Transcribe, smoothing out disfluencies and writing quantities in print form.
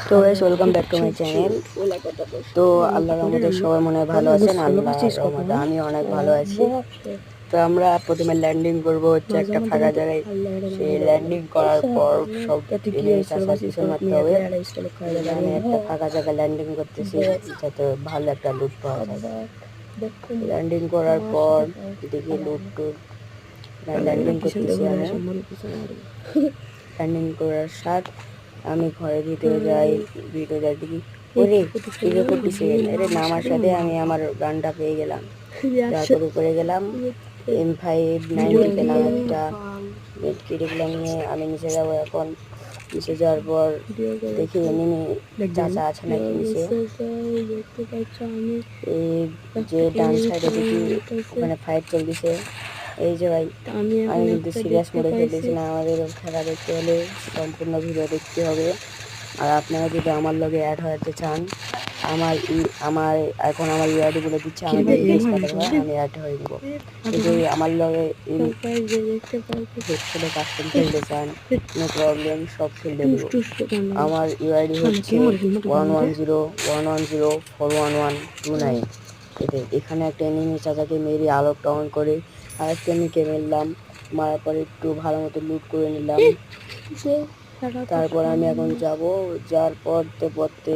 তো guys welcome back to my channel. তো আল্লাহর রহমতে সবাই মনে হয় ভালো আছেন। আল্লাহর রহমতে আমি অনেক ভালো আছি। তো আমরা প্রথমে ল্যান্ডিং করব হচ্ছে একটা ফাঁকা জায়গায়। সেই ল্যান্ডিং করার পর সব চাষার পিছন মারতে হবে। আমি একটা ফাঁকা জায়গায় ল্যান্ডিং করতেছি যাতে ভালো একটা লুট পাওয়া যায়। ল্যান্ডিং করার পর দেখি লুট টুট ল্যান্ডিং করতেছি আমি। ল্যান্ডিং করার সাথ আমি ঘরের ভিতরে যাই, দেখি ওরে কিরে করতেছে আরে নামার সাথে আমি আমার গানটা পেয়ে গেলাম। তারপর উপরে গেলাম, M590 পেলাম একটা, মেটকিট এগুলো নিয়ে আমি নিচে যাবো। এখন নিচে যাওয়ার পর দেখি এনিমি চাচা আছে নাকি নিচে। এই যে ডান সাইডে দেখি ওখানে ফাইট চলতেছে। এই যে ভাই আমি কিন্তু সিরিয়াস মোডে খেলতেছি না। আমাদের খেলা দেখতে হলে সম্পূর্ণ ভিডিও দেখতে হবে। আর আপনারা যদি আমার লগে অ্যাড হতে চান, আমার এখন আমার ইউআইডি বলে দিচ্ছে, আমাদের আমি অ্যাড হয়ে দেবো। যদি আমার লগে হেডফোনে কাস্টম খেলতে চান, নো প্রবলেম, সব খেলতে দেবো। আমার ইউআইডি হচ্ছে 110110411129। এখানে একটা এনিমি চাচাকে মেরে আলোক ডাউন করে আরেকটা এনিমিকে মেরলাম। মারার পরে একটু ভালো মতো লুট করে নিলাম। তারপর আমি এখন যাবো, যাওয়ার পরতে